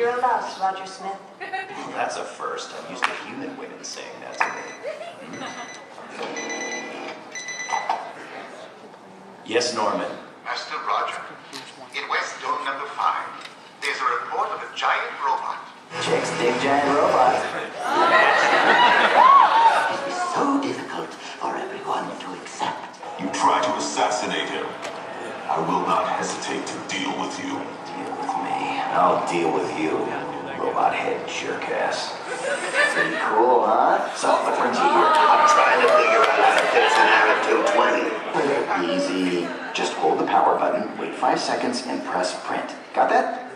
your loss, Roger Smith. Well, that's a first. I'm used to human women saying that to me. Yes, Norman. Master Roger, in West Dome number 5, there's a report of a giant robot. Chicks dig giant robots. It is so difficult for everyone to accept. You try to assassinate him. I will not hesitate to deal with you. Deal with me. I'll deal with you, robot head jerk-ass. Pretty cool, huh? So, what brings you here? I'm trying to figure out how to fix an Arab 220. Easy. Just hold the power button, wait 5 seconds, and press print. Got that?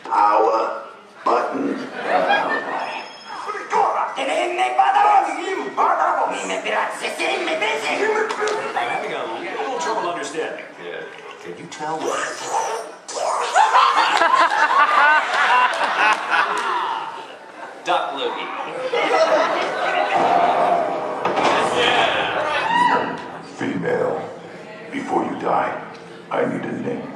Power button. Oh, boy. I'm having a little trouble understanding. Yeah. Can you tell what? Duck Loogie. Female, before you die, I need a name.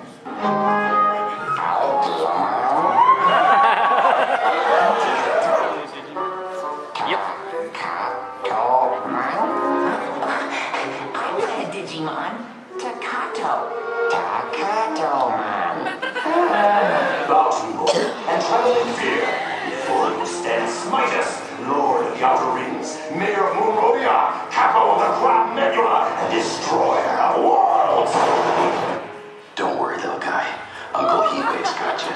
Digimon, Takato Man. Bow to and tremble in fear before you stand Smitus, Lord of the Outer Rings, Mayor of Monrovia, Capo of the Crab Nebula, and Destroyer of Worlds. Don't worry, little guy. Uncle Heatwave's got you.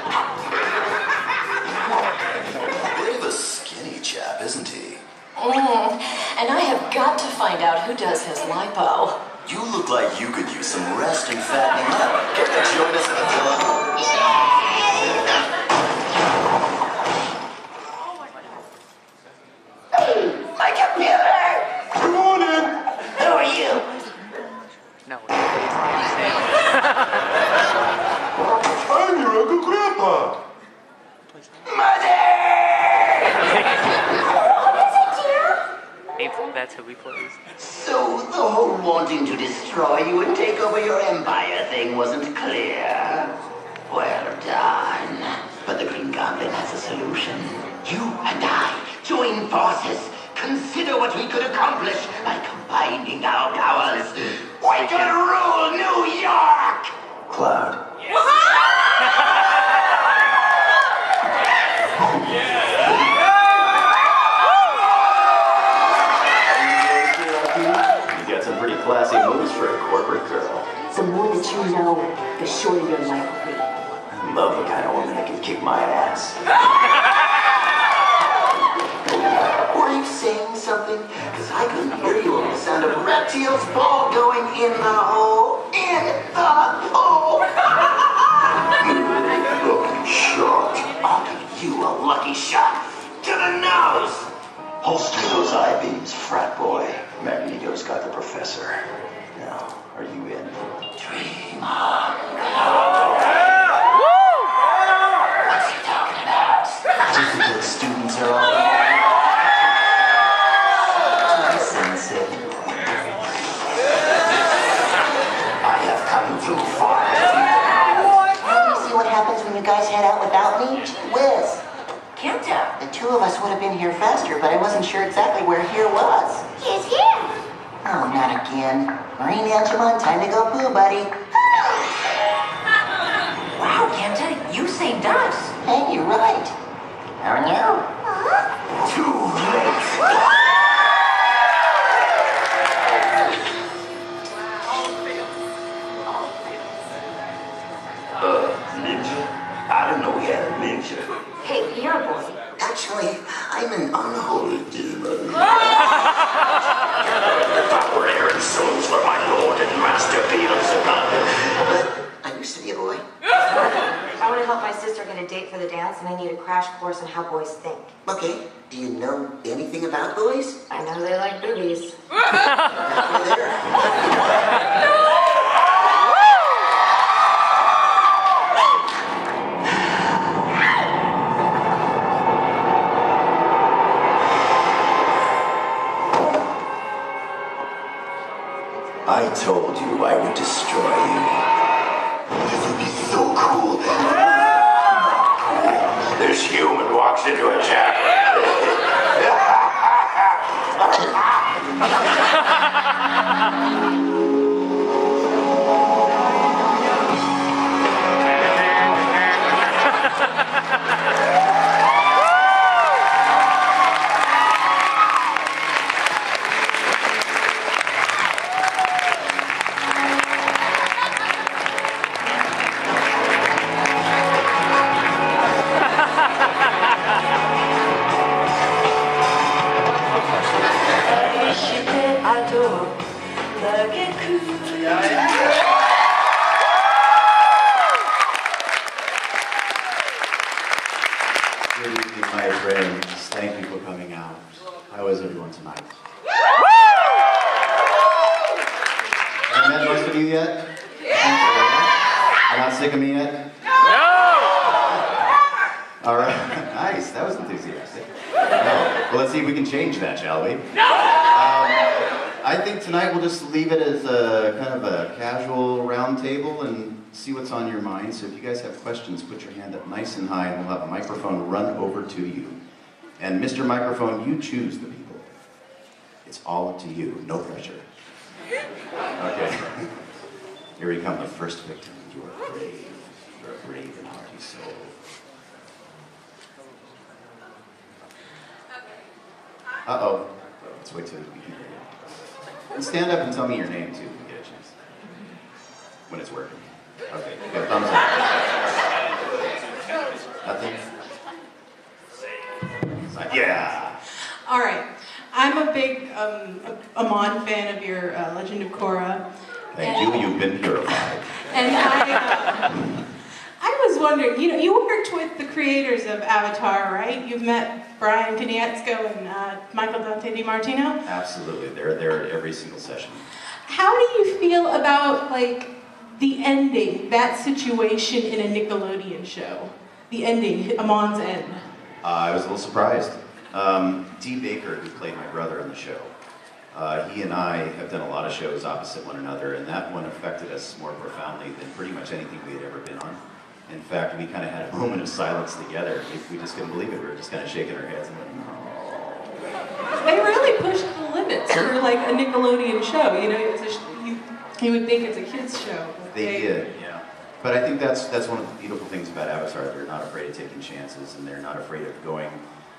Bit of a skinny chap, isn't he? And I have got to find out who does his lipo. You look like you could use some rest and fattening up. Care to join us at the villa? Hey, my computer! Good morning. Who are you? No. I'm your Uncle Grandpa. Mother! That's who we plays. So the whole wanting to destroy you and take over your empire thing wasn't clear. Well done. But the Green Goblin has a solution. You and I join forces. Consider what we could accomplish by combining our powers. We could rule New York! Cloud. Classy moves for a corporate girl. The more that you know, the shorter your life will be. I love the kind of woman that can kick my ass. Were you saying something? Because I couldn't hear you on the sound of Reptile's ball going in the hole. In the hole! Lucky shot. I'll give you a lucky shot to the nose! Holster those eye beams, frat boy. Magneto's got the professor. Now, are you in? Dream on. What's he talking about? Difficult students are all Sensei. I have come too far. You see what happens when you guys head out without me? Gee whiz. Kenta. The two of us would have been here faster, but I wasn't sure exactly where here was. He's here. Oh, not again. Marine Angemon, time to go poo, buddy. Wow, Kenta, you saved us. Hey, you're right. Oh, no. Too late. Ninja? I didn't know we had a ninja. Hey, you're a boy. Actually, I'm an unholy demon. If I were Aaron Souls for my lord and master Beelzebub. But I used to be a boy. I want to help my sister get a date for the dance, and I need a crash course on how boys think. Okay, do you know anything about boys? I know they like boobies. Over there. I told you I would destroy you. This would be so cool. Good evening, my friends. Thank you for coming out. How is everyone tonight? Have I met most of you yet? You're not sick of me yet? All right, nice. That was enthusiastic. Well, let's see if we can change that, shall we? I think tonight we'll just leave it as a kind of a casual round table and see what's on your mind. So if you guys have questions, put your hand up nice and high, and we'll have a microphone run over to you. And Mr. Microphone, you choose the people. It's all up to you. No pressure. Okay. Here we come, the first victim. You are brave. You're a brave and hearty soul. Uh-oh. Let's wait till we can hear you. And stand up and tell me your name, too, when you get a chance. When it's working. Okay, you got thumbs up. Nothing? Yeah. All right. I'm a big Amon fan of your Legend of Korra. Thank you. You've been purified. And I was wondering, you worked with the creators of Avatar, right? You've met Brian Konietzko and Michael Dante DiMartino? Absolutely. They're there at every single session. How do you feel about, like, the ending, that situation in a Nickelodeon show? The ending, Amon's end. I was a little surprised. Dee Baker, who played my brother on the show, he and I have done a lot of shows opposite one another, and that one affected us more profoundly than pretty much anything we had ever been on. In fact, we kind of had a moment of silence together. We just couldn't believe it. We were just kind of shaking our heads and like, no. They really pushed the limits for, like, a Nickelodeon show. You would think it's a kid's show. They did, yeah. But I think that's one of the beautiful things about Avatar. They're not afraid of taking chances, and they're not afraid of going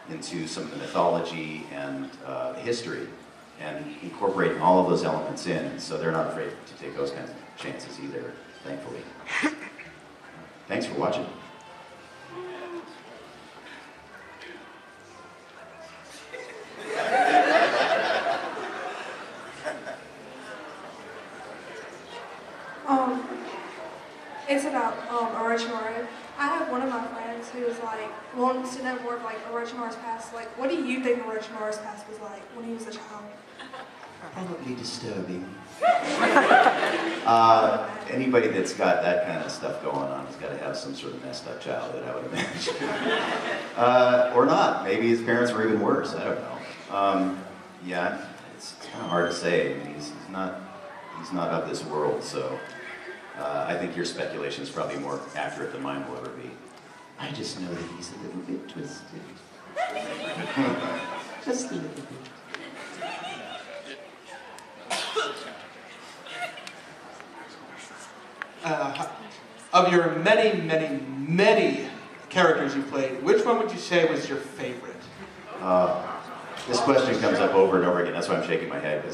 into some of the mythology and history and incorporating all of those elements in. And so they're not afraid to take those kinds of chances either, thankfully. Thanks for watching. It's about Orochimaru. I have one of my friends who is like wants to know more of like Orochimaru's past. Like, what do you think Orochimaru's past was like when he was a child? Probably disturbing. Anybody that's got that kind of stuff going on has got to have some sort of messed up childhood, I would imagine. Or not. Maybe his parents were even worse. I don't know. Yeah, it's kind of hard to say. I mean, he's not of this world, so I think your speculation is probably more accurate than mine will ever be. I just know that he's a little bit twisted. Just a little bit. Of your many, many, many characters you played, which one would you say was your favorite? This question comes up over and over again. That's why I'm shaking my head.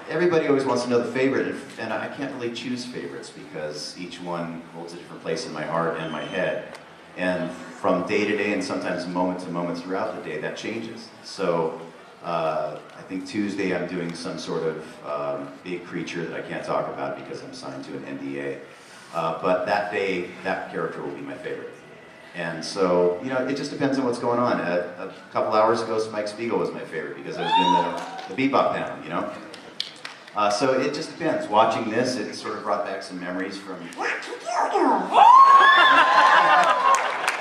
Everybody always wants to know the favorite, and I can't really choose favorites because each one holds a different place in my heart and my head. And from day to day and sometimes moment to moment throughout the day, that changes. So I think Tuesday I'm doing some sort of big creature that I can't talk about because I'm signed to an NDA. But that day, that character will be my favorite. And so, it just depends on what's going on. A couple hours ago, Spike Spiegel was my favorite because I was doing the Bebop panel, So it just depends. Watching this, it sort of brought back some memories from...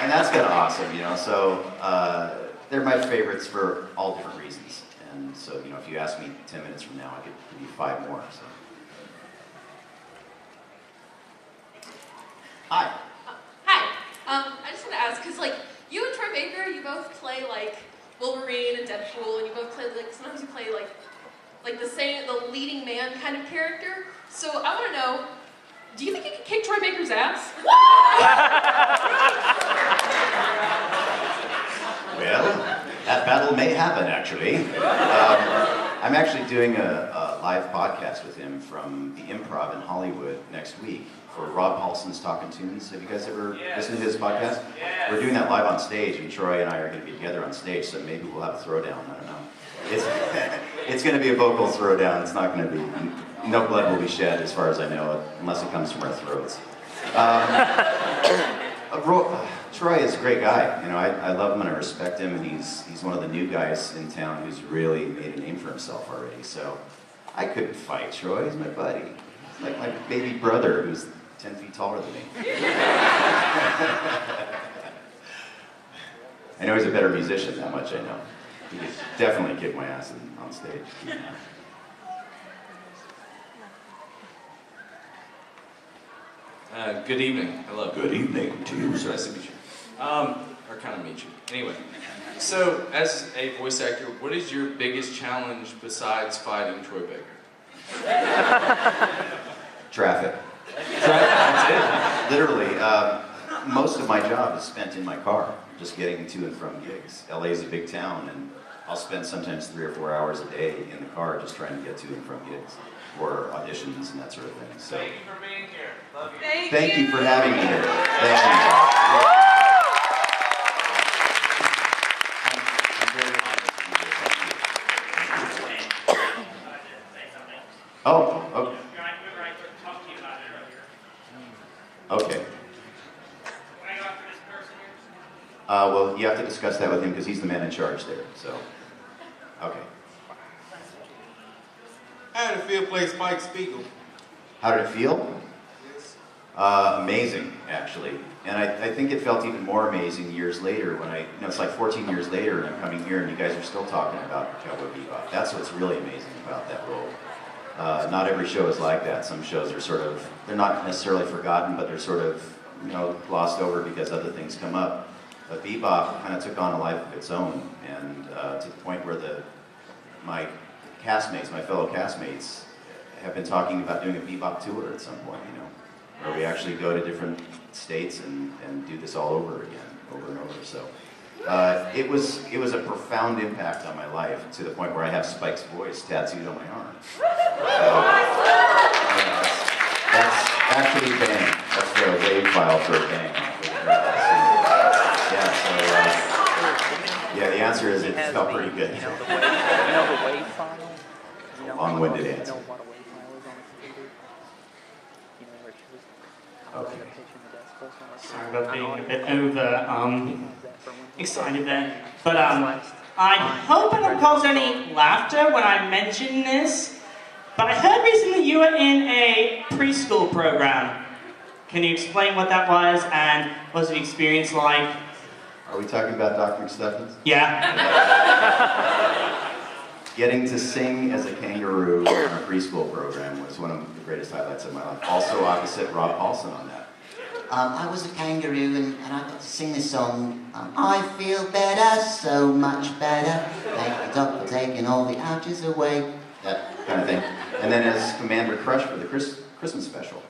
And that's kind of awesome, So they're my favorites for all different reasons. And so, if you ask me 10 minutes from now, I could give you 5 more. So. Hi. Hi. I just want to ask, because, you and Troy Baker, you both play, Wolverine and Deadpool, and you both play, sometimes you play, the leading man kind of character. So I want to know, do you think you can kick Troy Baker's ass? Well, that battle may happen, actually. I'm actually doing a live podcast with him from the Improv in Hollywood next week for Rob Paulson's Talkin' Tunes. Have you guys ever listened to his podcast? Yes. We're doing that live on stage, and Troy and I are going to be together on stage, so maybe we'll have a throwdown. I don't know. It's going to be a vocal throwdown. It's not going to be, no blood will be shed as far as I know, unless it comes from our throats. Troy is a great guy. You know, I love him and I respect him, and he's one of the new guys in town who's really made a name for himself already. So I couldn't fight Troy. He's my buddy. He's like my baby brother who's 10 feet taller than me. I know he's a better musician, that much I know. He could definitely kick my ass on stage. Good evening. Hello. Good evening to you, So sir. nice to meet you. Or kind of meet you. Anyway, so as a voice actor, what is your biggest challenge besides fighting Troy Baker? Traffic. That's it. Literally, most of my job is spent in my car, just getting to and from gigs. LA is a big town, and I'll spend sometimes 3 or 4 hours a day in the car just trying to get to and from gigs, or auditions and that sort of thing. So, Thank you for being here. Love you. thank you for having me here. Thank you. I'm very honored to be here. Thank you. Oh, okay. Okay. Well, you have to discuss that with him because he's the man in charge there. So, okay. How did it feel playing Spike Spiegel? How did it feel? Yes. Amazing, actually. And I think it felt even more amazing years later when it's like 14 years later and I'm coming here and you guys are still talking about Cowboy Bebop. That's what's really amazing about that role. Not every show is like that. Some shows are they're not necessarily forgotten, but they're sort of, glossed over because other things come up. But Bebop kind of took on a life of its own, and to the point where my fellow castmates, have been talking about doing a Bebop tour at some point, where we actually go to different states and do this all over again, over and over. So it was a profound impact on my life to the point where I have Spike's voice tattooed on my arm. So, that's actually bang. That's the wave file for a bang. Yeah, the answer is it felt pretty good. You know the wave file? Long-winded answer. What a wave file is on a computer? Where she was Okay. Sorry about being a bit over excited there. But I hope I don't cause any laughter when I mention this. But I heard recently you were in a preschool program. Can you explain what that was and what was the experience like? Are we talking about Dr. McStuffins? Yeah. Getting to sing as a kangaroo on a preschool program was one of the greatest highlights of my life. Also opposite Rob Paulson on that. I was a kangaroo and I got to sing this song. I feel better, so much better. Thank the doc for taking all the ouches away. That kind of thing. And then as Commander Crush for the Christmas special.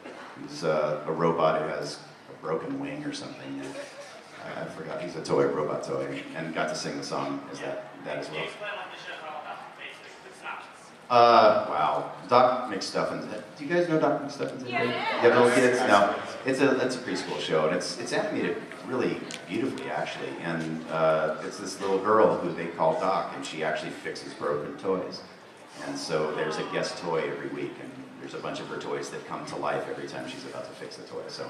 He's a robot who has a broken wing or something. I forgot, he's a robot toy, and got to sing the song as that as well. Wow. Doc McStuffins. Do you guys know Doc McStuffins? Yeah. You have little kids? No. It's a preschool show, and it's animated really beautifully, actually. And it's this little girl who they call Doc, and she actually fixes broken toys. And so there's a guest toy every week, and there's a bunch of her toys that come to life every time she's about to fix the toy. So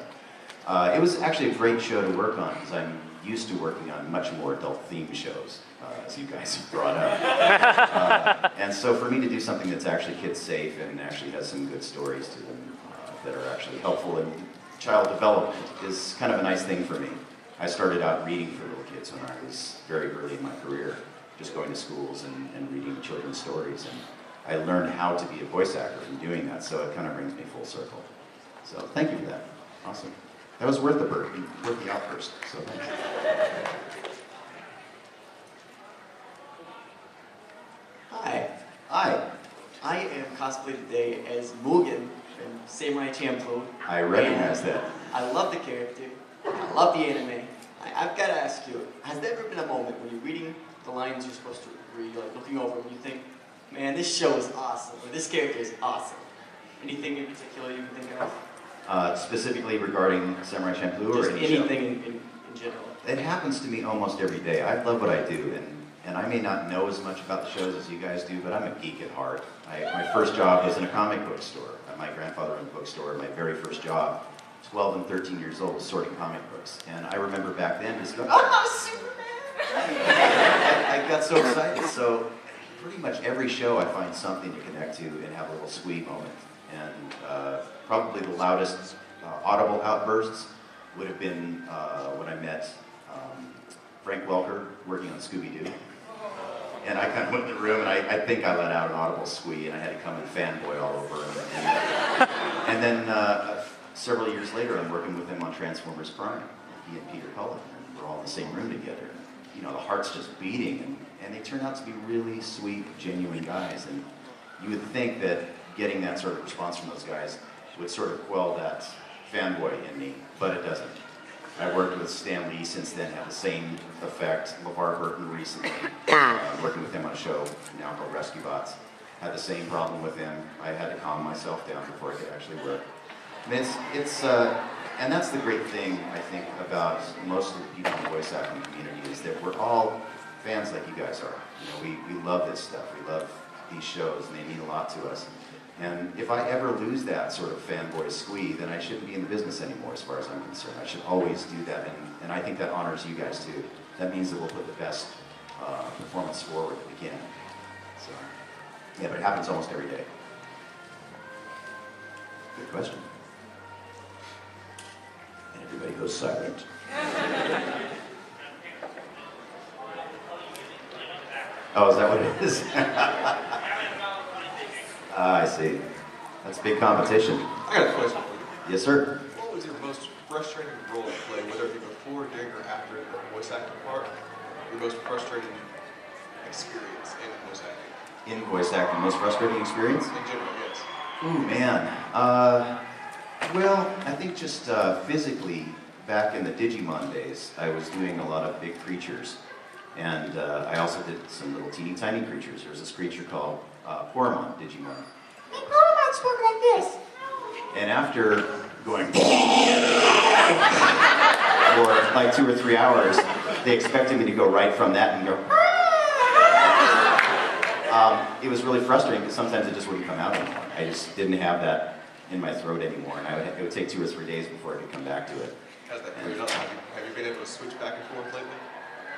it was actually a great show to work on, because I'm used to working on much more adult-themed shows, as you guys have brought up. And so for me to do something that's actually kid-safe and actually has some good stories to them that are actually helpful in child development is kind of a nice thing for me. I started out reading for little kids when I was very early in my career, just going to schools and reading children's stories. And I learned how to be a voice actor from doing that, so it kind of brings me full circle. So thank you for that. Awesome. That was worth the outburst, so thanks. Hi. Hi. I am cosplaying today as Mugen from Samurai Champloo. I recognize that. I love the character. I love the anime. I've got to ask you, has there ever been a moment when you're reading the lines you're supposed to read, like looking over them, you think, man, this show is awesome, or this character is awesome? Anything in particular you can think of? Specifically regarding Samurai Champloo or Just any show? anything in general. It happens to me almost every day. I love what I do, and I may not know as much about the shows as you guys do, but I'm a geek at heart. My first job was in a comic book store. My grandfather owned a bookstore. My very first job 12 and 13 years old, was sorting comic books. And I remember back then just going, oh, Superman! I got so excited. So pretty much every show I find something to connect to and have a little sweet moment. And probably the loudest audible outbursts would have been when I met Frank Welker working on Scooby-Doo. And I kind of went in the room, and I think I let out an audible squee, and I had to come and fanboy all over him. And then several years later, I'm working with him on Transformers Prime. He and Peter Cullen, and we're all in the same room together. You know, the heart's just beating, and they turn out to be really sweet, genuine guys. And you would think that getting that sort of response from those guys would sort of quell that fanboy in me, but it doesn't. I worked with Stan Lee since then, had the same effect. LeVar Burton recently, working with him on a show now called Rescue Bots. Had the same problem with him. I had to calm myself down before I could actually work. And and that's the great thing, I think, about most of the people in the voice acting community is that we're all fans like you guys are. You know, we love this stuff. We love these shows, and they mean a lot to us. And if I ever lose that sort of fanboy squee, then I shouldn't be in the business anymore as far as I'm concerned. I should always do that, and I think that honors you guys too. That means that we'll put the best performance forward that we can. So, yeah, but it happens almost every day. Good question. And everybody goes silent. Oh, is that what it is? I see. That's big competition. I got a question for you. Yes, sir. What was your most frustrating role to play, whether it be before, during, or after the voice acting part? Your most frustrating experience in voice acting? In voice acting, most frustrating experience? In general, yes. Ooh, man. Well, I think just physically, back in the Digimon days, I was doing a lot of big creatures. And I also did some little teeny tiny creatures. There was this creature called Poromon, Digimon. Poromon spoke like this. And after going for like 2 or 3 hours, they expected me to go right from that and go. It was really frustrating because sometimes it just wouldn't come out anymore. I just didn't have that in my throat anymore, and it would take 2 or 3 days before I could come back to it. Has that cleared up? Have you been able to switch back and forth lately?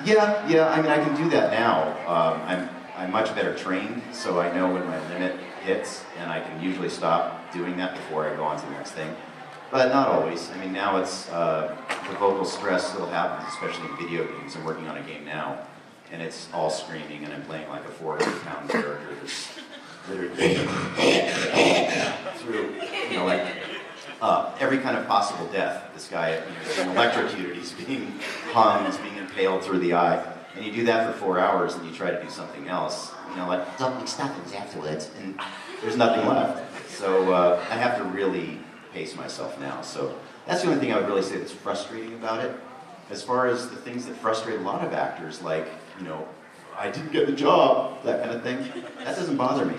Yeah. I mean, I can do that now. I'm much better trained, so I know when my limit hits, and I can usually stop doing that before I go on to the next thing. But not always. I mean, now it's the vocal stress still happens, especially in video games. I'm working on a game now, and it's all screaming, and I'm playing like a 400-pound character that's literally through, you know, like every kind of possible death. This guy, he's being electrocuted, he's being hung, he's being impaled through the eye. And you do that for 4 hours, and you try to do something else. You know, like something happens afterwards, and there's nothing left. So I have to really pace myself now. So that's the only thing I would really say that's frustrating about it. As far as the things that frustrate a lot of actors, like, you know, I didn't get the job, that kind of thing, that doesn't bother me.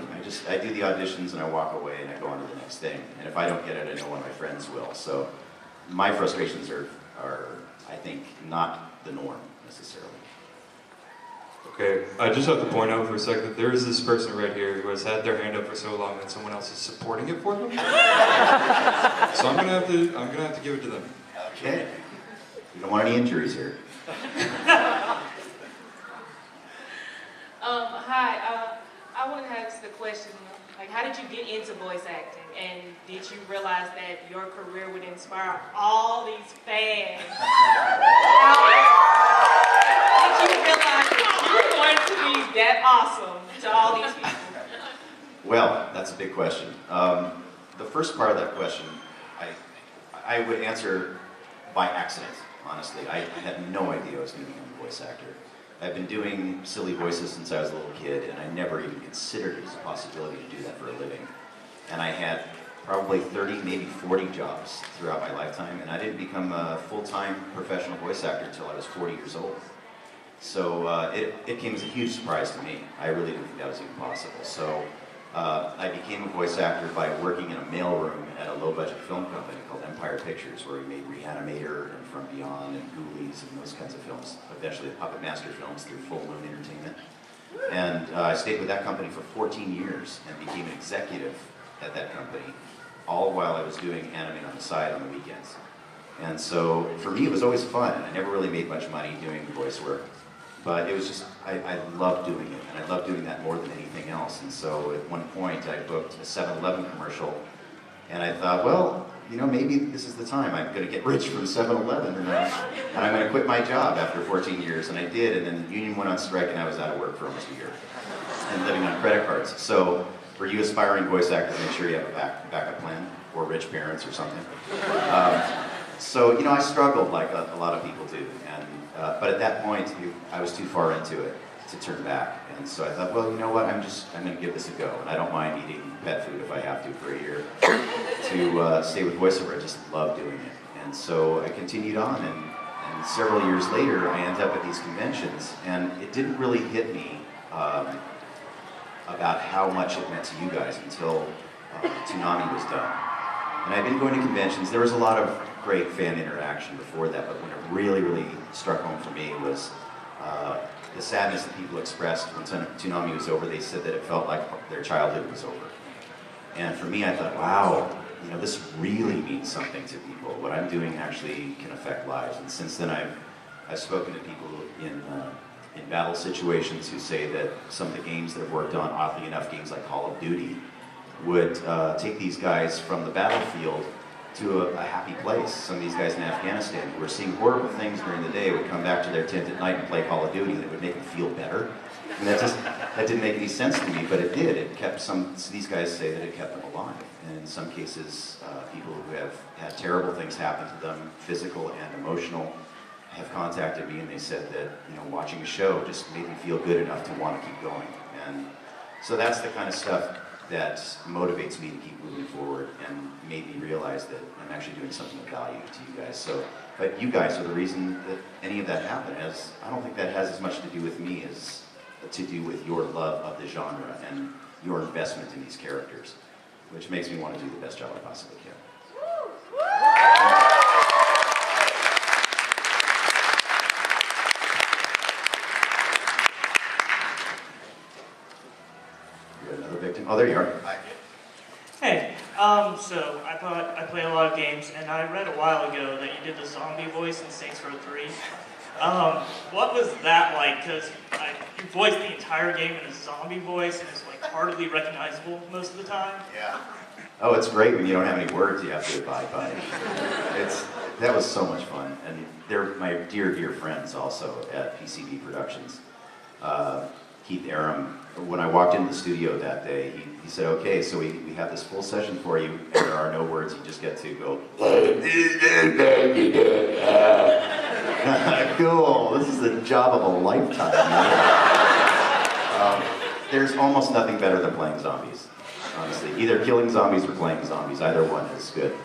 I do the auditions and I walk away and I go on to the next thing. And if I don't get it, I know one of my friends will. So my frustrations are I think, not the norm necessarily. Okay, I just have to point out for a second that there is this person right here who has had their hand up for so long that someone else is supporting it for them. So I'm gonna have to give it to them. Okay. We don't want any injuries here. Hi, I want to ask the question, like, how did you get into voice acting? And did you realize that your career would inspire all these fans? Did you realize that you were going to be that awesome to all these people? Well, that's a big question. The first part of that question, I would answer by accident, honestly. I had no idea I was going to become a voice actor. I've been doing silly voices since I was a little kid, and I never even considered it as a possibility to do that for a living. And I had probably 30, maybe 40 jobs throughout my lifetime, and I didn't become a full-time professional voice actor until I was 40 years old. So it came as a huge surprise to me. I really didn't think that was even possible. So I became a voice actor by working in a mailroom at a low-budget film company called Empire Pictures, where we made Reanimator and From Beyond and Ghoulies and those kinds of films. Eventually, the Puppet Master films through Full Moon Entertainment. And I stayed with that company for 14 years and became an executive at that company. all while I was doing anime on the side on the weekends. And so for me, it was always fun. I never really made much money doing voice work, but it was just, I loved doing it, and I loved doing that more than anything else. And so at one point, I booked a 7-Eleven commercial, and I thought, well, you know, maybe this is the time. I'm going to get rich from 7-Eleven, and I'm going to quit my job after 14 years. And I did, and then the union went on strike, and I was out of work for almost a year, and living on credit cards. So for you aspiring voice actors, make sure you have a backup plan, or rich parents or something. So, you know, I struggled like a lot of people do, and but at that point, I was too far into it to turn back, and so I thought, well, you know what, I'm going to give this a go, and I don't mind eating pet food if I have to for a year to stay with voiceover. I just love doing it, and so I continued on, and several years later, I ended up at these conventions, and it didn't really hit me about how much it meant to you guys until Toonami was done. And I've been going to conventions. There was a lot of great fan interaction before that, but when it really, really struck home for me was the sadness that people expressed when Toonami was over. They said that it felt like their childhood was over. And for me, I thought, wow, you know, this really means something to people. What I'm doing actually can affect lives. And since then, I've spoken to people in battle situations who say that some of the games that I've worked on, oddly enough, games like Call of Duty, would take these guys from the battlefield to a happy place. Some of these guys in Afghanistan who were seeing horrible things during the day would come back to their tent at night and play Call of Duty, and it would make them feel better. And that didn't make any sense to me, but it did. It kept these guys say that it kept them alive. And in some cases, people who have had terrible things happen to them, physical and emotional, have contacted me, and they said that, you know, watching a show just made me feel good enough to want to keep going. And so that's the kind of stuff that motivates me to keep moving forward and made me realize that I'm actually doing something of value to you guys. So, but you guys are the reason that any of that happened. I don't think that has as much to do with me as to do with your love of the genre and your investment in these characters, which makes me want to do the best job I possibly can. Oh, there you are. Hi. Hey, so I play a lot of games, and I read a while ago that you did the zombie voice in Saints Row 3. What was that like? Because you voiced the entire game in a zombie voice, and it's like hardly recognizable most of the time. Yeah. Oh, it's great when you don't have any words you have to abide by. That was so much fun, and they're my dear, dear friends also at PCB Productions. Keith Aram, when I walked into the studio that day, he said, okay, so we have this full session for you, and there are no words, you just get to go, cool, this is the job of a lifetime. There's almost nothing better than playing zombies, honestly. Either killing zombies or playing zombies, either one is good.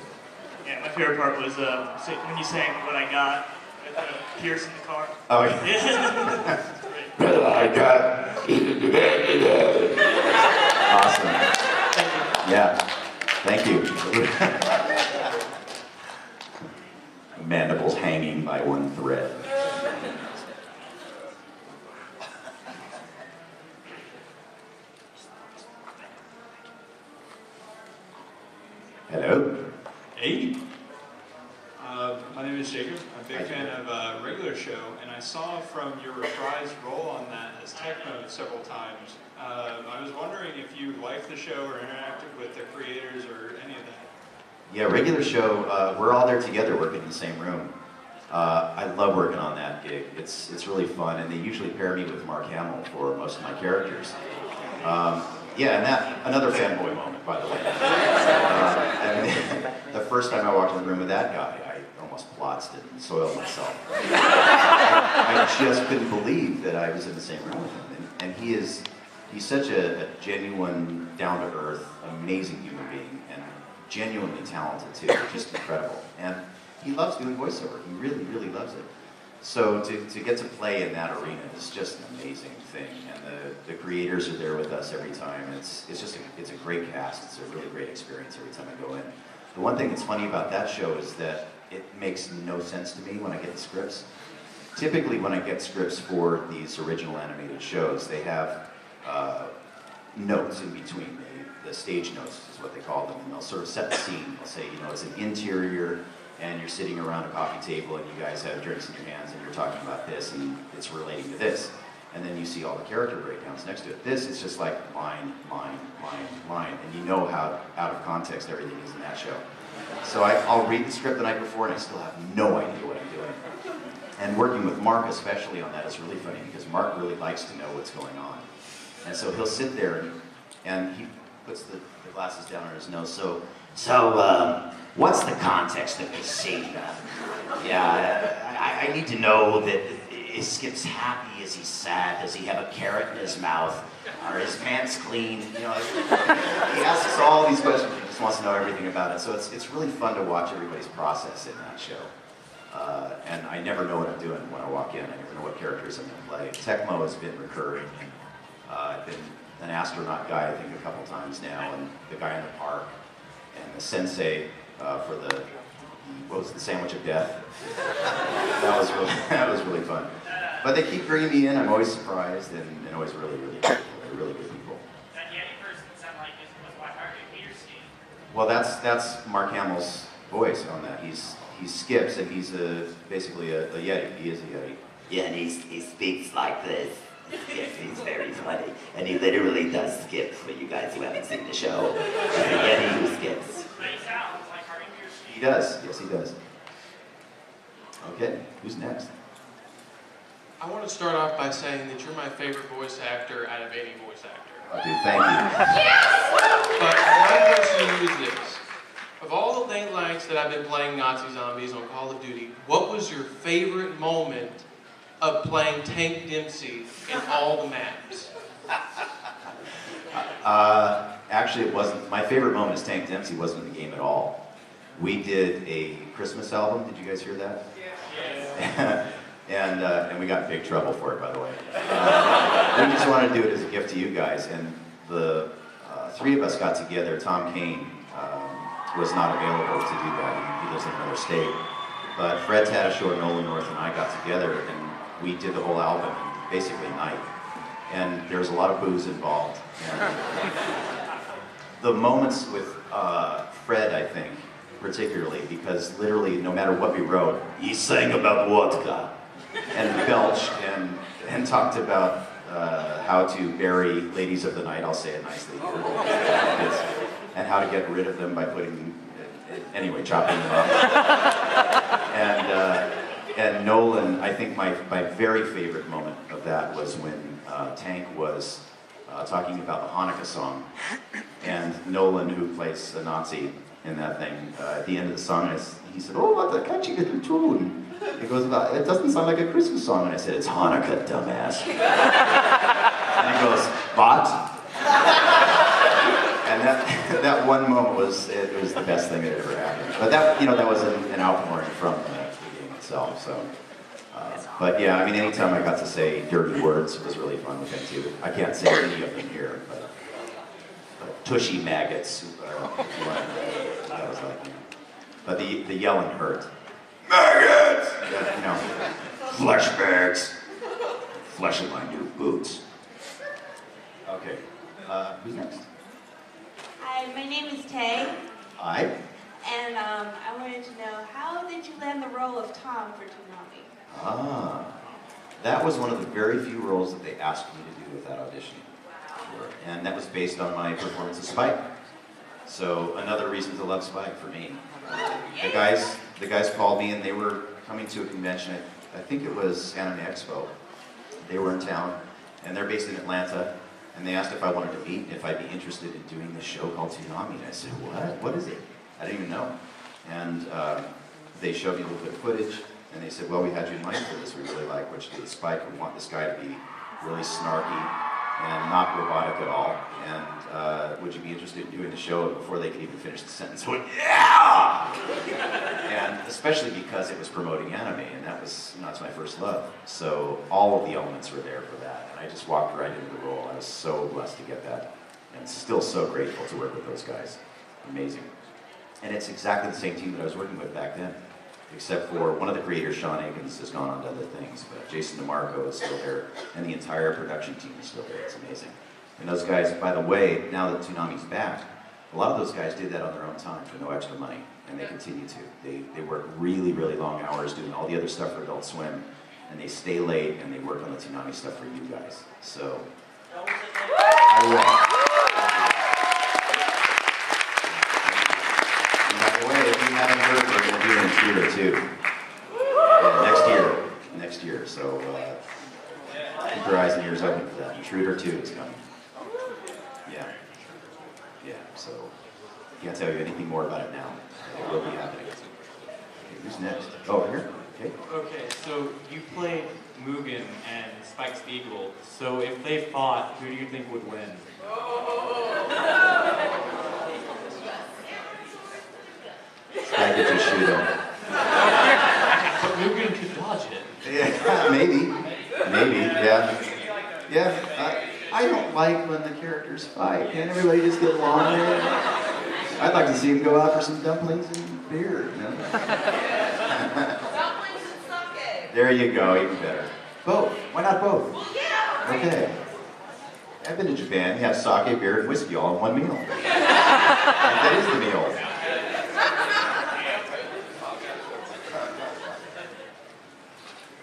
Yeah, my favorite part was when you sang What I Got with Pierce in the car. Oh, yeah. What I got. Awesome. Yeah, thank you. Mandibles hanging by one thread. Hello. Hey. My name is Jacob. I'm a big fan of Regular Show, and I saw from your reprised role on that as Tech Mode several times. I was wondering if you liked the show or interacted with the creators or any of that. Yeah, Regular Show, we're all there together working in the same room. I love working on that gig. It's really fun, and they usually pair me with Mark Hamill for most of my characters. Yeah, and that, another fanboy moment, by the way. I mean, the first time I walked in the room with that guy, I almost plotzed it and soiled myself. I just couldn't believe that I was in the same room with him. And he's such a genuine, down-to-earth, amazing human being, and genuinely talented too, just incredible. And he loves doing voiceover. He really, really loves it. So to get to play in that arena is just an amazing thing, and the creators are there with us every time. It's a great cast. It's a really great experience every time I go in. The one thing that's funny about that show is that it makes no sense to me when I get the scripts. Typically, when I get scripts for these original animated shows, they have notes in between. the stage notes is what they call them, and they'll sort of set the scene. They'll say, you know, it's an interior, and you're sitting around a coffee table, and you guys have drinks in your hands, and you're talking about this, and it's relating to this. And then you see all the character breakdowns next to it. This is just like line, line, line, line, and you know how out of context everything is in that show. So I'll read the script the night before, and I still have no idea what I'm doing. And working with Mark especially on that is really funny, because Mark really likes to know what's going on. And so he'll sit there, and he puts the glasses down on his nose. So what's the context of this scene? I need to know that is Skip's happy? Is he sad? Does he have a carrot in his mouth? Are his pants clean? You know, he asks all these questions. He just wants to know everything about it. So it's really fun to watch everybody's process in that show. And I never know what I'm doing when I walk in. I never know what characters I'm going to play. Tecmo has been recurring. I've been an astronaut guy, I think, a couple times now, and the guy in the park, and the sensei for the, what was it, the sandwich of death? That was really fun. But they keep bringing me in. I'm always surprised and always really, really grateful. They're really good people. That Yeti person sounded like this was why Harvey Peterson. Well, that's Mark Hamill's voice on that. He skips, and he's basically a Yeti. He is a Yeti. Yeah, and he speaks like this. Yes, he's very funny. And he literally does skip for you guys who haven't seen the show. He's a Yeti who skips. He does. Yes, he does. Okay, who's next? I want to start off by saying that you're my favorite voice actor out of any voice actor. Oh, dude, thank you. Yes! But my question to you is this. Of all the late nights that I've been playing Nazi zombies on Call of Duty, what was your favorite moment of playing Tank Dempsey in all the maps? Actually, it wasn't. My favorite moment as Tank Dempsey wasn't in the game at all. We did a Christmas album. Did you guys hear that? Yeah. And we got in big trouble for it, by the way. We just wanted to do it as a gift to you guys, and the three of us got together. Tom Kane was not available to do that. He lives in another state. But Fred Tatasciore, Nolan North, and I got together, and we did the whole album in basically a night. And there was a lot of booze involved. And the moments with Fred, I think, particularly, because literally, no matter what we wrote, he sang about vodka and belched and talked about how to bury ladies of the night, I'll say it nicely here, and how to get rid of them by putting, anyway, chopping them up. And Nolan, I think my very favorite moment of that was when Tank was talking about the Hanukkah song, and Nolan, who plays a Nazi in that thing, at the end of the song, he said, "Oh, what a catchy little tune." He goes, "It doesn't sound like a Christmas song." And I said, "It's Hanukkah, dumbass." And he goes, "What?" And that one moment was the best thing that ever happened. But that was an outpouring from the game itself. So, but yeah, I mean, anytime I got to say dirty words was really fun with him too. I can't say any of them here, but tushy maggots. That was like, but the yelling hurt. Maggots! Flesh bags. Flesh in my new boots. Okay, who's next? Hi, my name is Tay, Hi. and I wanted to know, how did you land the role of Tom for Toonami? That was one of the very few roles that they asked me to do without auditioning. And that was based on my performance of Spike. So another reason to love Spike for me. The guys called me, and they were coming to a convention. I think it was Anime Expo. They were in town, and they're based in Atlanta. And they asked if I wanted to meet, if I'd be interested in doing this show called Toonami. And I said, "What? What is it?" I didn't even know. And they showed me a little bit of footage, and they said, "Well, we had you in mind for this. We really like what you did with Spike. We want this guy to be really snarky and not robotic at all. And would you be interested in doing the show?" Before they could even finish the sentence, I went, "Yeah!" And especially because it was promoting anime, and that was, it's my first love. So all of the elements were there for that, and I just walked right into the role. I was so blessed to get that, and still so grateful to work with those guys. Amazing. And it's exactly the same team that I was working with back then, except for one of the creators, Sean Akins, has gone on to other things, but Jason DeMarco is still there, and the entire production team is still there. It's amazing. And those guys, by the way, now that Toonami's back, a lot of those guys did that on their own time for no extra money, and they continue to. They work really, really long hours doing all the other stuff for Adult Swim, and they stay late and they work on the Toonami stuff for you guys. So, I will. And by the way, if you haven't heard, we're going to do Intruder too. Yeah, next year. So keep your eyes and ears open for that. Intruder 2 is coming. Yeah. So can't tell you anything more about it now. It will be happening. Okay, who's next? Oh, over here. Okay. Okay, so you played Mugen and Spike Spiegel. So if they fought, who do you think would win? Spike could just shoot him. But Mugen could dodge it. Yeah, maybe, yeah. I don't like when the characters fight. Can't everybody just get along there? I'd like to see him go out for some dumplings and beer, you know? Dumplings and sake. There you go, even better. Both. Why not both? Well, yeah. Okay. I've been to Japan. You have sake, beer, and whiskey all in one meal. That is the meal.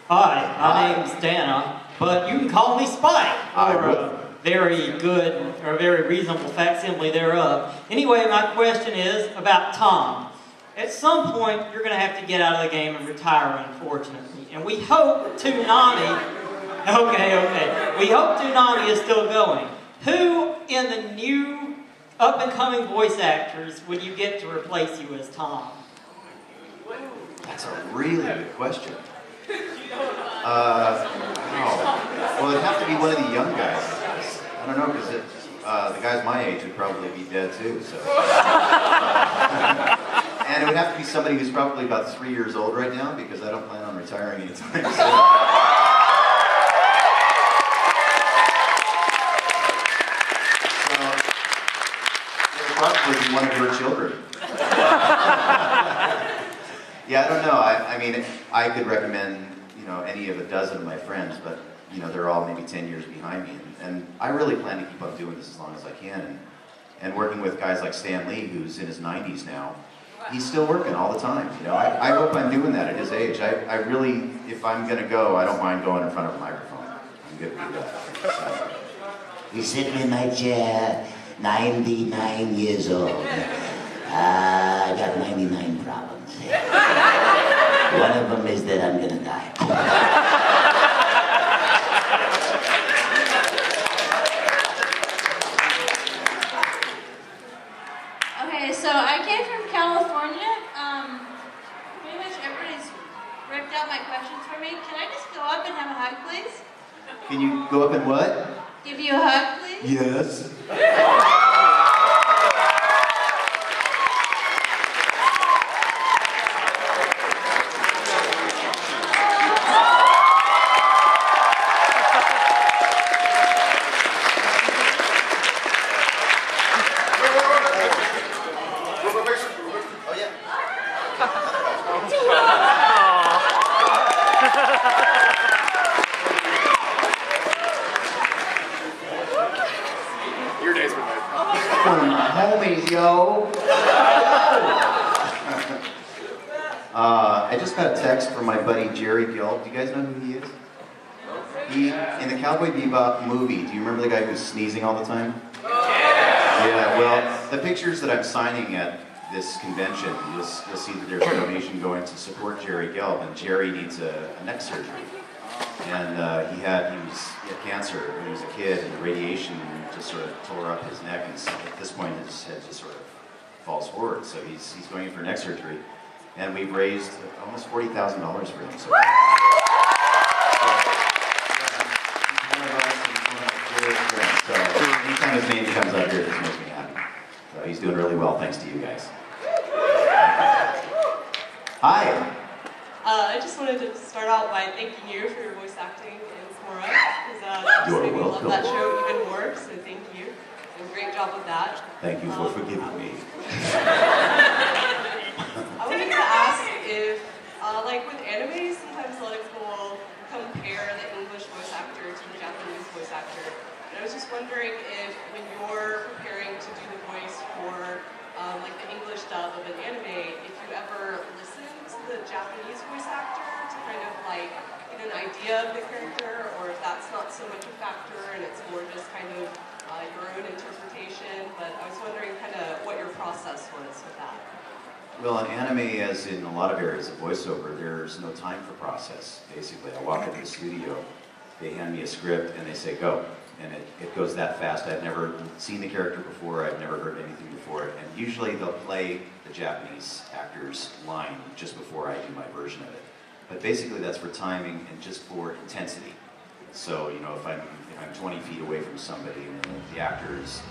Hi, my name's Dana, but you can call me Spike, or a very good, or a very reasonable facsimile thereof. Anyway, my question is about Tom. At some point, you're going to have to get out of the game and retire, unfortunately. And we hope Toonami, we hope Toonami is still going. Who in the new up-and-coming voice actors would you get to replace you as Tom? That's a really good question. Well, it'd have to be one of the young guys. I don't know, because the guys my age would probably be dead too. So, and it would have to be somebody who's probably about 3 years old right now, because I don't plan on retiring anytime soon. So, it would probably be one of your children. Yeah, I don't know. I mean, I could recommend, any of a dozen of my friends, but, they're all maybe 10 years behind me. And I really plan to keep on doing this as long as I can. And working with guys like Stan Lee, who's in his 90s now, he's still working all the time. I hope I'm doing that at his age. I really, if I'm going to go, I don't mind going in front of a microphone. I'm good to do that. So. He's sitting in my chair, 99 years old. I got 99 problems. One of them is that I'm gonna die. Okay, so I came from California. Pretty much everybody's ripped out my questions for me. Can I just go up and have a hug, please? Can you go up and what? Give you a hug, please? Yes. One of my homies, yo. I just got a text from my buddy Jerry Gill. Do you guys know who he is? He, in the Cowboy Bebop movie, do you remember the guy who was sneezing all the time? Yeah, well, the pictures that I'm signing at this convention, you'll see that there's a donation going to support Jerry Gelb, and Jerry needs a neck surgery. And he had cancer when he was a kid, and the radiation just sort of tore up his neck, and at this point his head just sort of falls forward. So he's going in for neck surgery, and we've raised almost $40,000 for him. So, so anytime his name comes up here, this makes me happy. So he's doing really well, thanks to you guys. Hi. I just wanted to start out by thanking you for your voice acting in Smora, because it just made me love that show even more, so thank you. You did a great job with that. Thank you for forgiving me. I wanted to ask if, like with anime, sometimes a lot of people will compare the English voice actor to the Japanese voice actor. And I was just wondering if when you're preparing to do the voice for like the English dub of an anime, if you ever listen to the Japanese voice actor to kind of like get an idea of the character, or if that's not so much a factor and it's more just kind of your own interpretation. But I was wondering kind of what your process was with that. Well, in anime, as in a lot of areas of voiceover, there's no time for process. Basically, I walk into the studio, they hand me a script, and they say, go. And it goes that fast. I've never seen the character before, I've never heard anything before it. And usually they'll play the Japanese actor's line just before I do my version of it. But basically that's for timing and just for intensity. So, you know, if I'm 20 feet away from somebody and the actor is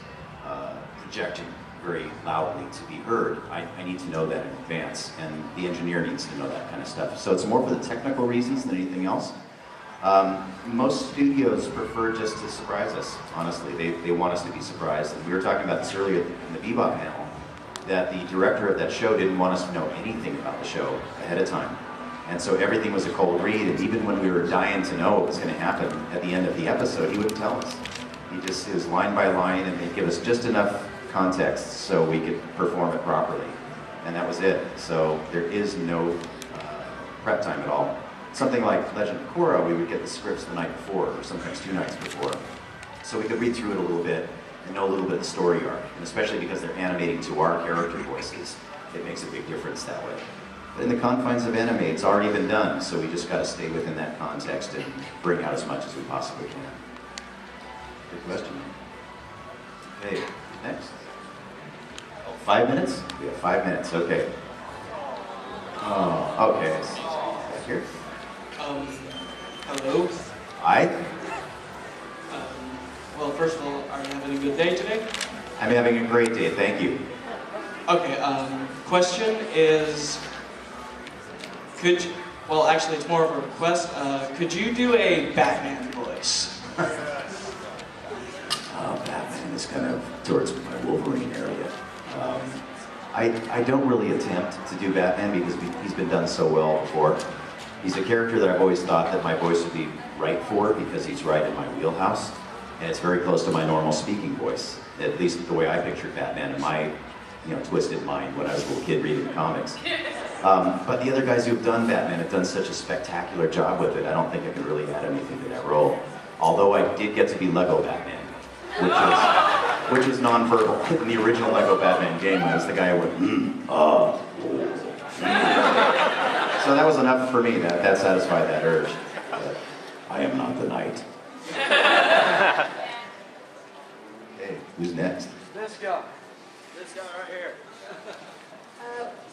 projecting very loudly to be heard, I need to know that in advance, and the engineer needs to know that kind of stuff. So it's more for the technical reasons than anything else. Most studios prefer just to surprise us, honestly. They want us to be surprised. And we were talking about this earlier in the Bebop panel, that the director of that show didn't want us to know anything about the show ahead of time. And so everything was a cold read, and even when we were dying to know what was going to happen at the end of the episode, he wouldn't tell us. It was line by line, and they'd give us just enough context so we could perform it properly. And that was it. So there is no prep time at all. Something like Legend of Korra, we would get the scripts the night before, or sometimes 2 nights before. So we could read through it a little bit and know a little bit of the story arc. And especially because they're animating to our character voices, it makes a big difference that way. But in the confines of anime, it's already been done, so we just got to stay within that context and bring out as much as we possibly can. Good question. Okay, next. Oh, 5 minutes? We have 5 minutes, okay. Oh, okay. Back here. Hello. Hi. Well, first of all, are you having a good day today? I'm having a great day, thank you. Okay, question is, well, actually it's more of a request, could you do a Batman voice? Batman is kind of towards my Wolverine area. I don't really attempt to do Batman because he's been done so well before. He's a character that I've always thought that my voice would be right for because he's right in my wheelhouse, and it's very close to my normal speaking voice, at least the way I pictured Batman in my twisted mind when I was a little kid reading comics. But the other guys who've done Batman have done such a spectacular job with it, I don't think I could really add anything to that role. Although I did get to be Lego Batman, which is nonverbal. In the original Lego Batman game, I was the guy who went, So that was enough for me. That satisfied that urge. But I am not the knight. Okay, who's next? This guy right here.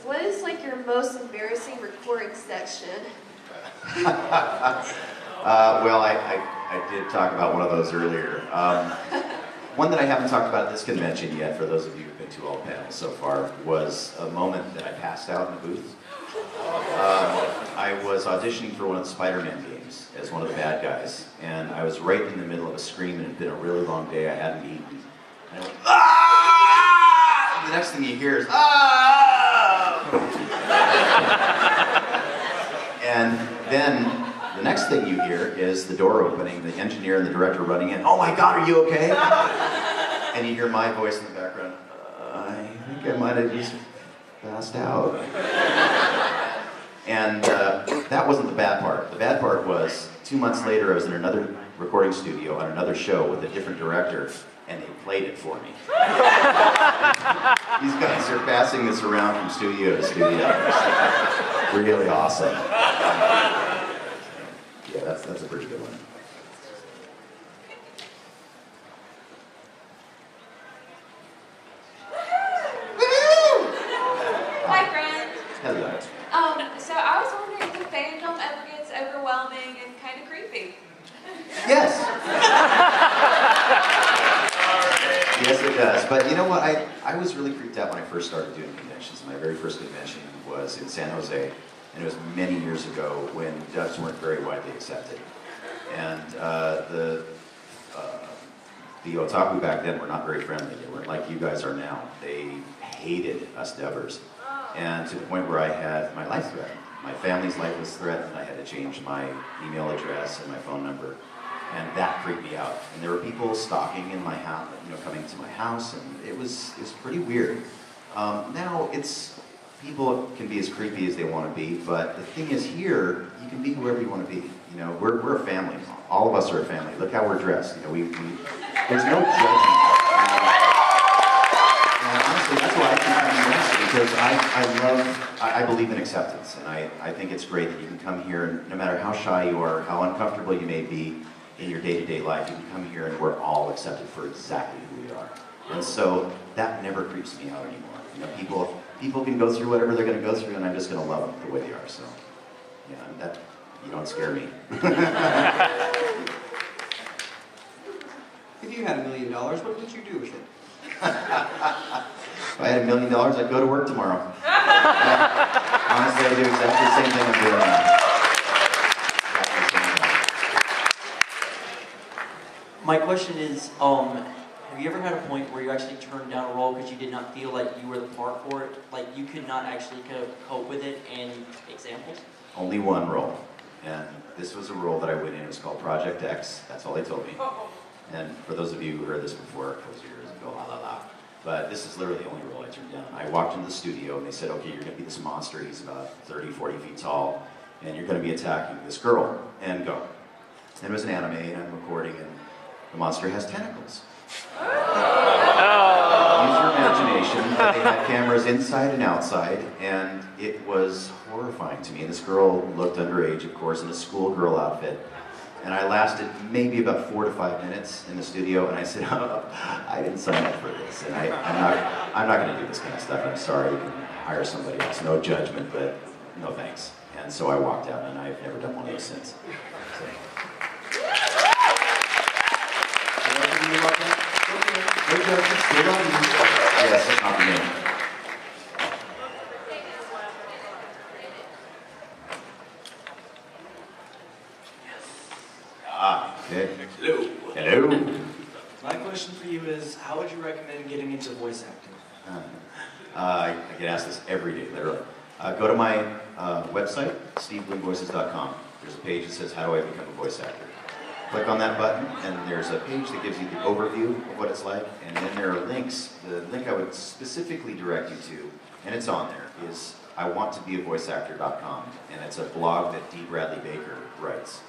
What is like your most embarrassing recording section? Well, I did talk about one of those earlier. One that I haven't talked about at this convention yet, for those of you who've been to all the panels so far, was a moment that I passed out in the booth. I was auditioning for one of the Spider-Man games as one of the bad guys, and I was right in the middle of a scream, and it had been a really long day, I hadn't eaten. And I went, "Ah!" And the next thing you hear is, "Ah!" And then the next thing you hear is the door opening, the engineer and the director running in. "Oh my God, are you okay?" And you hear my voice in the background. I think I might have just passed out. And that wasn't the bad part. The bad part was 2 months later I was in another recording studio on another show with a different director, and they played it for me. These guys are passing this around from studio to studio. It's really awesome. Yeah, that's a pretty good one. Hi, friend. Hello. So I was wondering if the fandom ever gets overwhelming and kind of creepy. Yes. Yes, it does. But you know what? I was really creeped out when I first started doing conventions. My very first convention was in San Jose, and it was many years ago when dubs weren't very widely accepted. And the otaku back then were not very friendly. They weren't like you guys are now. They hated us dubbers. And to the point where I had my life threatened. My family's life was threatened. I had to change my email address and my phone number. And that freaked me out. And there were people stalking in my house, coming to my house, and it was pretty weird. Now people can be as creepy as they want to be, but the thing is here, you can be whoever you want to be. We're a family. All of us are a family. Look how we're dressed. There's no judgment. And honestly, that's why I keep coming back, because I believe in acceptance, and I think it's great that you can come here, and no matter how shy you are, how uncomfortable you may be in your day-to-day life, you can come here and we're all accepted for exactly who we are. And so that never creeps me out anymore. People can go through whatever they're going to go through, and I'm just going to love them the way they are. So, yeah, you don't scare me. If you had $1 million, what would you do with it? If I had $1 million, I'd go to work tomorrow. Honestly, I do exactly the same thing I'm doing now. My question is, have you ever had a point where you actually turned down a role because you did not feel like you were the part for it? Like you could not actually kind of cope with it? And examples? Only one role. And this was a role that I went in. It was called Project X. That's all they told me. And for those of you who heard this before, it was years ago, la la la. But this is literally the only role I turned down. I walked into the studio and they said, okay, you're going to be this monster. He's about 30, 40 feet tall. And you're going to be attacking this girl. And go. And it was an anime, and I'm recording, and the monster has tentacles. Use your imagination. They had cameras inside and outside, and it was horrifying to me. This girl looked underage, of course, in a schoolgirl outfit. And I lasted maybe about 4 to 5 minutes in the studio, and I said, oh, I didn't sign up for this, and I'm not going to do this kind of stuff. I'm sorry, you can hire somebody else. No judgment, but no thanks. And so I walked out, and I've never done one of those since. So. Yes, it's not me. Okay. Hello. Hello. My question for you is, how would you recommend getting into voice acting? I get asked this every day, literally. Go to my website, steveblumvoices.com. There's a page that says, how do I become a voice actor? Click on that button, and there's a page that gives you the overview of what it's like, and then there are links. The link I would specifically direct you to, and it's on there, is iwanttobeavoiceactor.com, and it's a blog that D. Bradley Baker writes.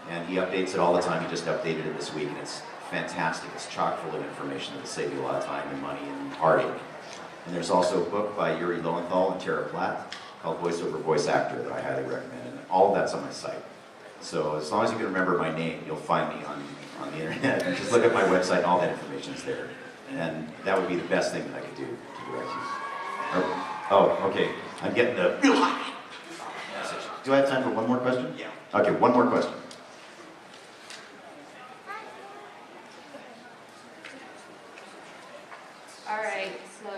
And he updates it all the time. He just updated it this week, and it's fantastic. It's chock full of information that will save you a lot of time and money and heartache. And there's also a book by Yuri Lowenthal and Tara Platt called Voice Over Voice Actor that I highly recommend, and all of that's on my site. So as long as you can remember my name, you'll find me on the internet. And just look at my website, and all that information is there. And that would be the best thing that I could do to direct you. Oh, okay. I'm getting the message. Do I have time for one more question? Yeah. Okay, one more question. All right, so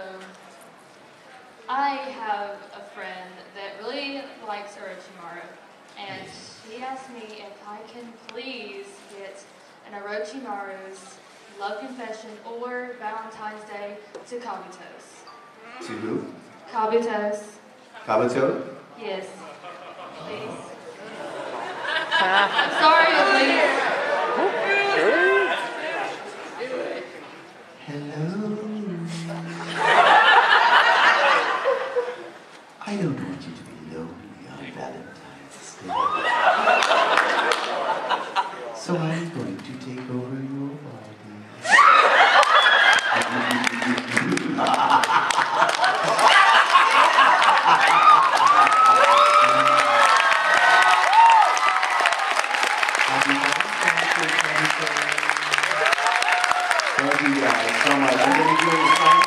I have a friend that really likes Orochimaru, and he asked me if I can please get an Orochimaru's love confession or Valentine's Day to Kabuto's. To who? Kabuto's. Kabuto? Yes. Please. Sorry, please. Hello. I don't want you to be lonely on Valentine's Day. So I'm going to take over your body. Thank you guys so much. I'm going to be doing the signing.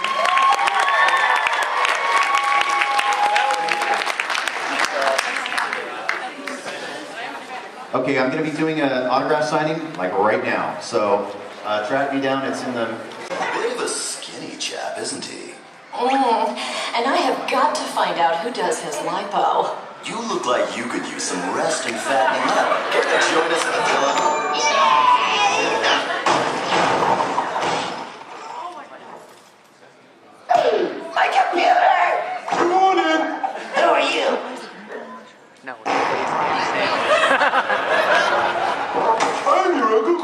Okay, I'm going to be doing an autograph signing, like right now. So, track me down. It's in the... Bit of a skinny chap, isn't he? And I have got to find out who does his lipo. You look like you could use some rest and fattening up. Care to join us, Attila? My computer! Good morning! Who are you? No. I'm your Uncle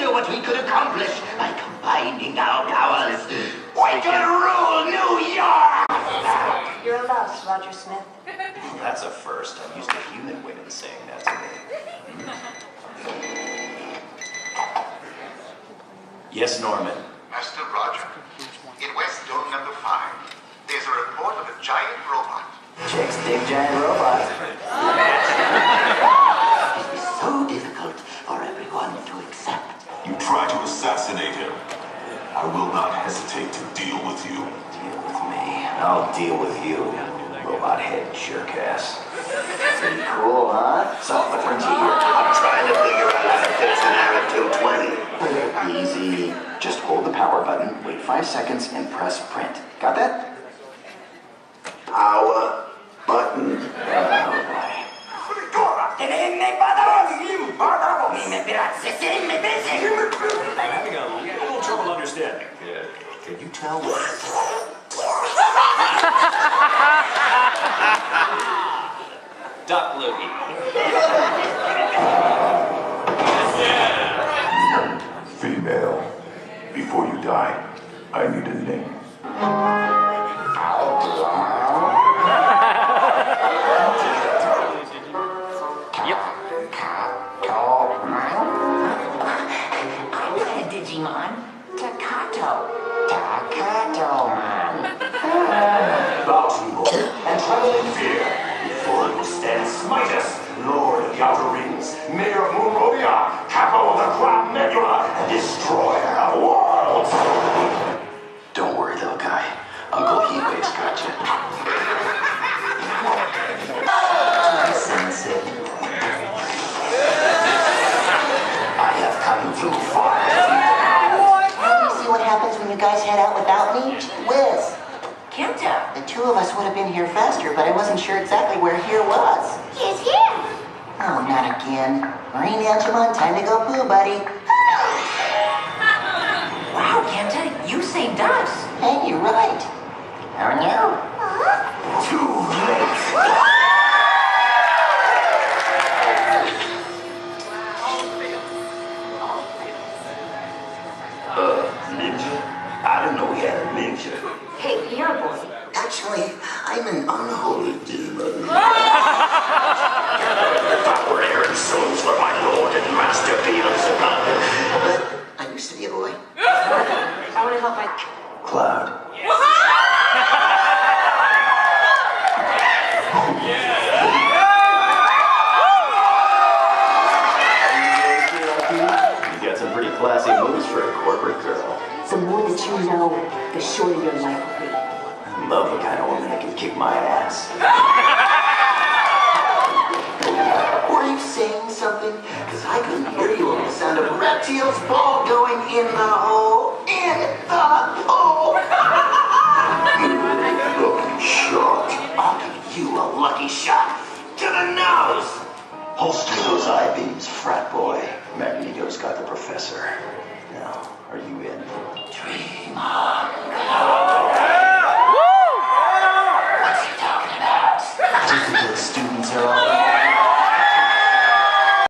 idea what we could accomplish by combining our powers. We could rule New York! You're a mouse, Roger Smith. Well, that's a first. I'm used to human women saying that to me. Yes, Norman. Master Roger, in West Dome number 5, there's a report of a giant robot. Chicks dig giant robots. It is so difficult for everyone to accept. You try to assassinate him. I will not hesitate to deal with you. Deal with me. I'll deal with you, robot head jerk-ass. Pretty cool, huh? So, what brings you here? I'm trying to figure out how to fix an Arab 220. Easy. Just hold the power button, wait 5 seconds, and press print. Got that? Power button. I'm having a little trouble understanding. Can you tell what? Duck loogie. Female, before you die, I need a name. Digimon, Takato. Takato Man. Bow to me, boy, and tremble in fear. Before you stand Smitus, Lord of the Outer Rings, Mayor of Monrovia, Capo of the Crab Nebula, and Destroyer of Worlds. Don't worry, little guy. Uncle Heatwave's got you. Sensei. I have come too far. See what happens when you guys head out without me? Whiz. Kenta. The two of us would have been here faster, but I wasn't sure exactly where here was. Here's here. Oh, not again. Marine Angemon, time to go poo, buddy. Wow, Kenta, you saved us. Hey, you're right. Oh, no. Too late. Ninja? I didn't know we had a ninja. Hey, you're a boy. Actually, I'm an unholy demon. Proper Aaron souls for my lord and master Beelzebub. But I used to be a boy. I want to help my... Cloud. You got some pretty classy moves for a corporate girl. The more that you know, the shorter your life will be. I love the kind of woman that can kick my ass. Were you saying something? Because I couldn't hear you on the sound of Reptile's ball going in the hole. In the hole! Lucky shot. I'll give you a lucky shot to the nose! Holster those eye beams, frat boy. Magneto's got the professor. Now, are you in? Dream on.